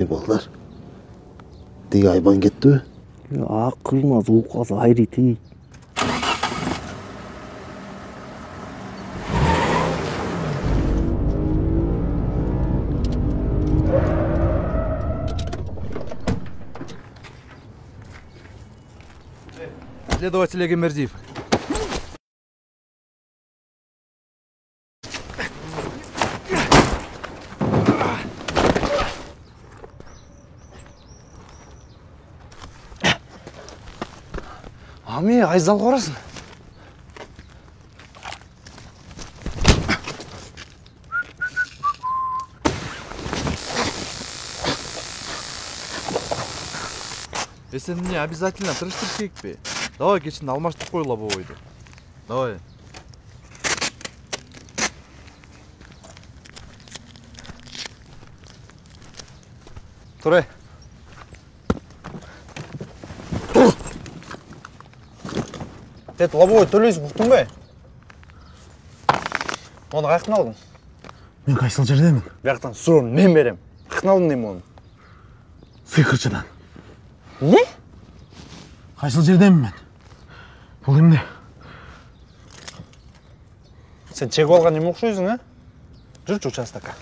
Ballar. Diye hayvan gitti mi? Ya kılmaz uğukası hayreti. Следователь Егемердиев. Ами, айзал қорасын. Сен не обязательно тырыштырып кекпе. Давай кешін алмаштық қойла бұл ойды. Давай. Тұрай. Дед, лобовой төлейсің, ұқтың бе? Оны қаяқтан алдың? Мен қайсыл жердемін? Бияқтан сұрын мен берем. Қаяқтан алдың деймін оны? Сиқыршыдан. Не? Қайсыл жердемін мен? Бұл емне? Сен чек алған неме ұқшайсың, а? Жүрші участокқа.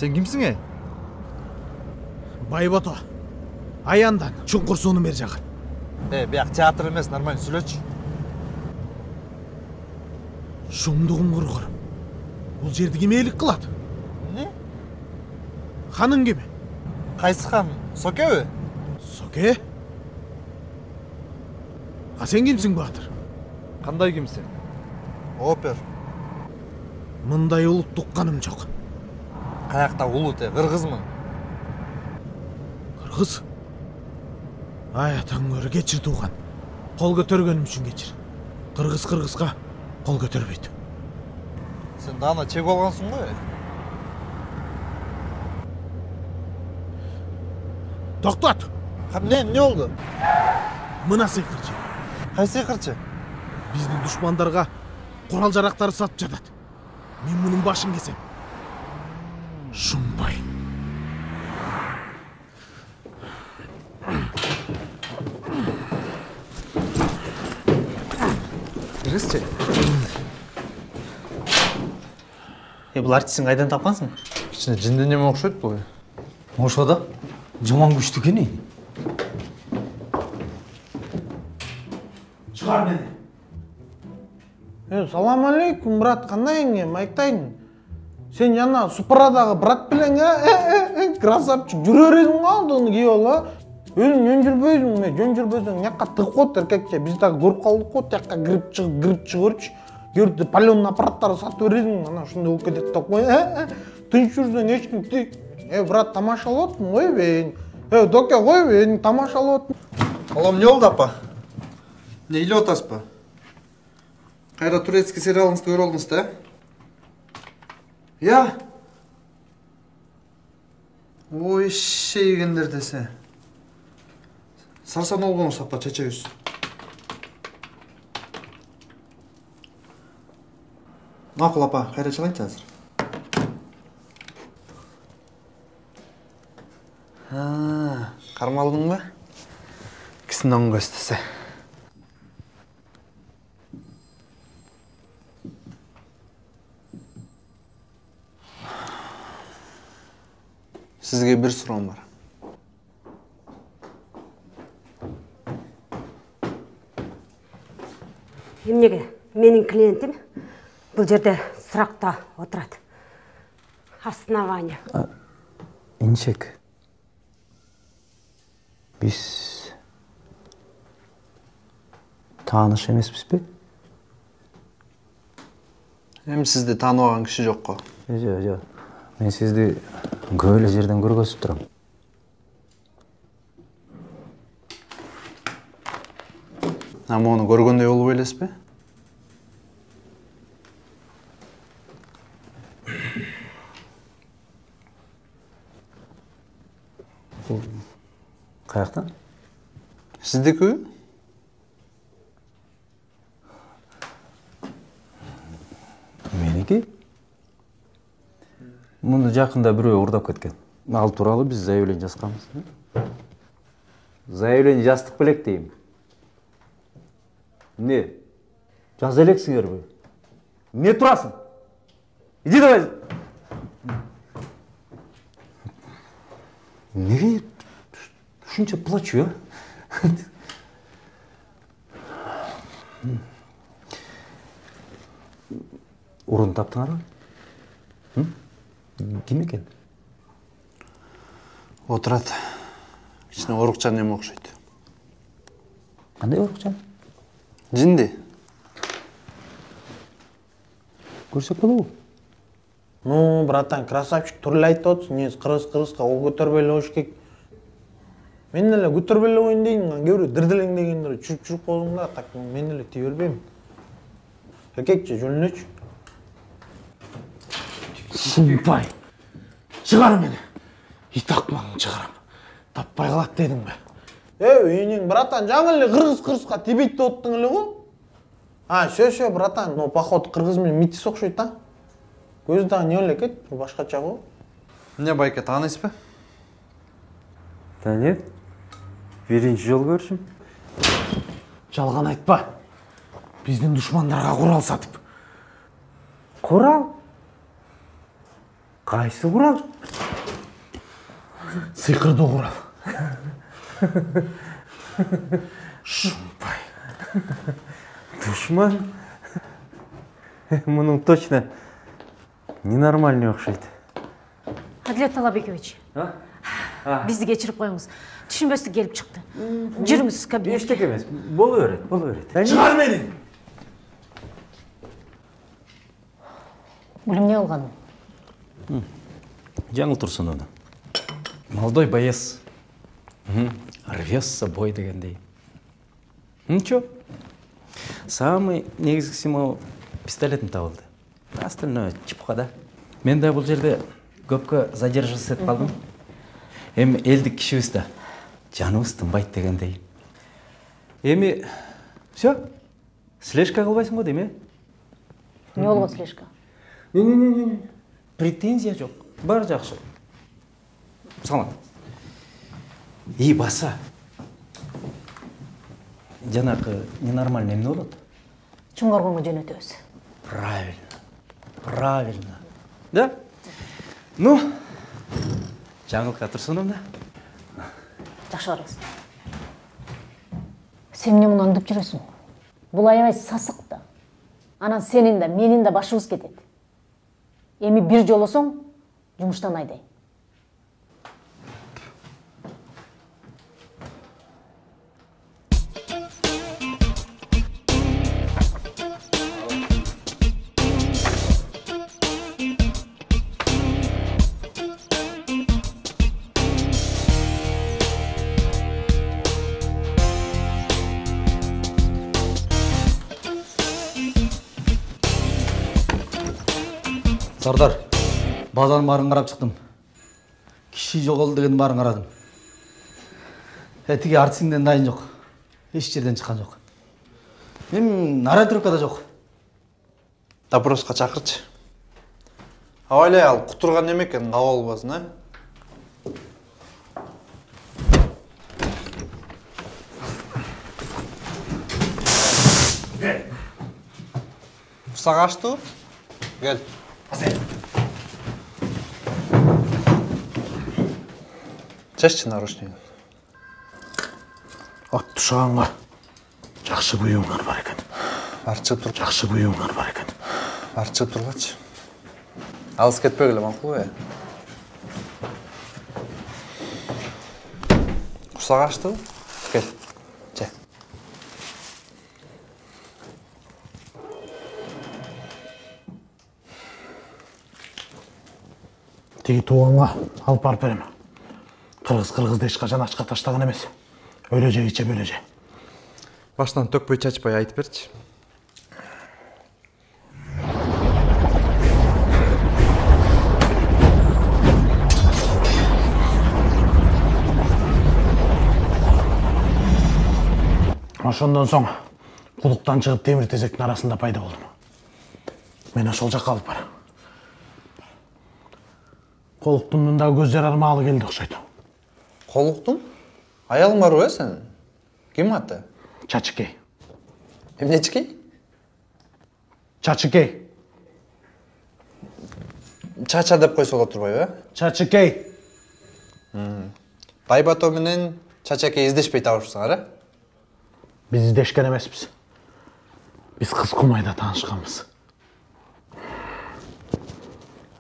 Сен кімсің е? Байбото. Аяндан, чұңқыр соны бер жағы. Бияқ театр емес, нормально сөйлетші. Шумдығым құрғыр. Бұл жерді кемелік қылады. Не? Ханың кеме? Қайсы хан? Соке өй? Соке? А сен кемсің батыр? Қандай кімсің? Опер. Мындай ұлып тұққаным жоқ. Қаяқта ұлыт, қырғызмын. Қырғыз? Аятан көрі кечір туған. Қол көтергенім үшін кечір. Қырғызға қол көтербейді. Сен дана чек алғансың ғой? Тоқтат! Не oldu? Мына сиқыршы. Қай сиқыршы? Біздің дұшмандарға қорал жарақтары сатып жатады. Мен мұның башын кесем. Шумбай. Жүресте? Бұл артистің қайдан тапқансың? Кішіне жінді неме оқшайды бұл? Ошода? Жаман күшті кені? Шығар мені. Салам алейкум, брат, қандайың, майықтайың? Сен жаңа Супрадағы брат білең, красавчик, жүрер едің қалды оны кей ола. Өзің жөн жүрбөйсің, яққа тығып қойды еркекше. Біз тағы көріп қалдық қойды, яққа кіріп шығыршы. Көрді паленный аппараттары сатып бересің, ана шында өп кетеді тоқмай. Тынш жүрсең, ешкім тек. Брат, тамашалап отырмын, қой бейін. Доке, қой бейін, тамашалап отырмын. Алам, не oldu апа? Не ile otası pa? Қайда турецкий сериалыңызды көріп алдыңыз да? Я? Ой, шейгендер десе. Сарсан olgunuz апа, чечегіз. Мақұл апа, қайда чалайыншы азыр? Қармалдың ба? Кісінің оң көстесі. Сізге бір сұрағым бар. Емнеге, менің клиентім бұл жерде сұрақта отырады. Основание. Инчек. Biz tanış emesmiz be? Эми сизди таанып алган киши жокко. Жо. Мен сизди көп эле жерден көргөзүп турам. Муну көргөндөй болуп элесизби? Каяктан? Сиздики? Меники? Муну жакында бирөө урдап кеткен. Ал тууралуу биз заявление жазганбыз. Заявление жаздык белек дейм. Не? Жаза элексиңерби? Не турасың? Иди давай. Неге ушунча плачу, а? Урун таптыңарбы? Ким экен? Отурат. Кичине орукчан эме окшойт. Кандай орукчан? Жинди. Көрсөк болобу? Ну, братан, красавчик түрлі айтып отсың, негізі қырғыз-қырғызға ол көтербелі ош кек. Мен эле көтербелі ойын дейін, кейбір дірділең дегендер жүріп болдыңда, так мен эле тие бербеймін. Еркекче жөнлөчү. Сынпай. Чыгар мени. Ит акмагың чыгарам. Таппай калат дедиң бе? Үйнең, братан, жаңы эле қырғыз-қырғызға тебейт деп оттың эле ғой? Шө, братан, но походу қырғыз менен митис окшойт да. Көзі дағы не оле кет, башқача ғой. Эмне байке таанысызбы? Танет. Биринчи жол көрүшүм. Жалган айтпа. Биздин душмандарға курал сатып. Курал? Кайсы курал? Сыйкырдуу курал. Шумпай. Душман? Мунун точно ненормальный окшойт. Адилет Талабекович. Бизди кечирип коюңуз. Түшүнбөстүк келип чыкты. Жүрүңүз кабинетке. Эчтеке эмес. Боло берет. Чыгар мени. Бул эмне болгон? Жаңыл Турсуновна. Молодой боец. Рвётся бой дегендей. Ничего. Самый негизгиси могу пистолетин табылды. Остальное чепуха да. Мен да бул жерде көпкө задерживаться этип калдым. Эми элдик кишибиз да жаныбыз тынбайт дегендей. Эми все. Слежка кылбайсың го дейм, э? Эмне болгон слежка? Не. Претензия жок. Бар жакшы. Саламат. И баса. Жанакы ненормальный эмне болот? Чуңгаргонго жөнөтөбүз. Правильно. Да? Ну, Жаңылка Турсуновна. Жакшы караңыз. Сен эмне муну аңдып жүрөсүң? Бул аябай сасык да. Анан сенин да, менин да башыбыз кетет. Эми бир жолосоң, жумуштан айдайм. Сардар, базардың барын қарап шықтым. Киши жоғалды деген барын қарадым. Тиги артисиңден дайын жоқ. Еш жерден шыққан жоқ. Мен нарратировкада жоқ. Допросқа чакырчы. Абайлай ал кутурган неме экен, каба болбасын, а? Курсак ачтыбы? Кел. Чешчи наручник. Ат тушаганга жакшы буюңар бар экен. Бар чыгып тур. Жакшы буюңар бар экен. Бар чыгып тургачы. Алыс кетпегиле макул э. Курсак ачтыбы? Кел. Же. тиги тууганга алып барып берем. Кыргызды эч качан ачка таштаган эмес. Өлө же иче бөлө же. Баштан төкпөй чачпай айтып берчи. Ошондон соң кудуктан чыгып темир тезектин арасында пайда болдум. Мен ошол жакка алып барам. Колуктун мындагы көз жарармагалы келди окшойт. Колуктун? Аялың барбы сенин? Ким аты? Чачыкей. Эмнечикей? Чачыкей. Чача деп койсо болот турбайбы? Чачыкей. Байбато менен Чачакей издешпей табышсыңар, э? Биз издешкен эмеспиз. Биз кыз кумайда таанышканбыз.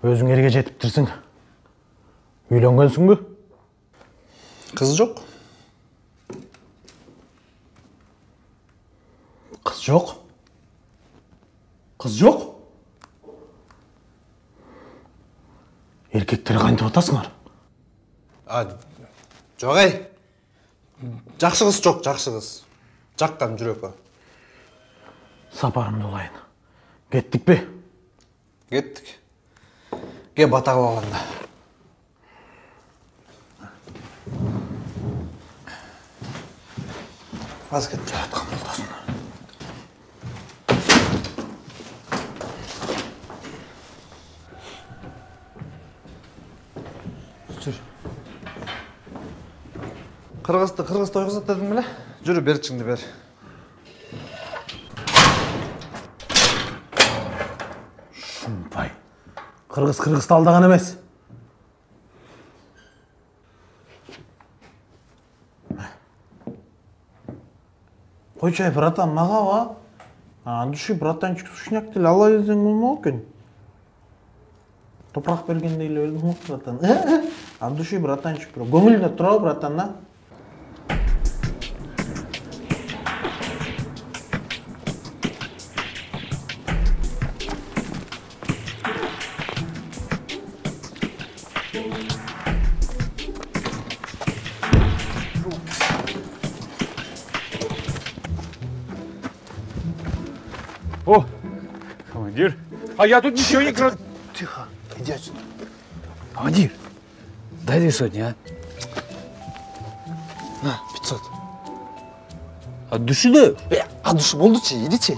Өзүң эрге жетиптирсиң. Үйлөнгөнсүңбү? Кыз жок. Кыз жок? Кыз жок? Эркектер кантип атасыңар? Жок эй. Жакшы кыз жок, жакшы кыз. Жаккан жүрөккө. Сапарымды улайын. Кеттикпи? Кеттик. Ке бата кылганда. Аз кетти. Жаткан болдосун. Жүр. Кыргызды тойгузат дедим беле? Жүрү берчиңди бер. Шумпай. Кыргызды алдаган эмес. Койчай, братан, мага ба? Души, братанчик, сушняк деле ала десең болмок экен. Топурак бергендей эле өлдүм, братан. Души, братанчик, көңүлүндө турабы, братан, да? О, командир. А я тут ничего не краду. Тихо, иди отсюда. Командир, дай 2 сотни, а? На, 500. От души да? От души болдучи, идичи.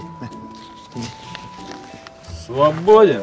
Свободен.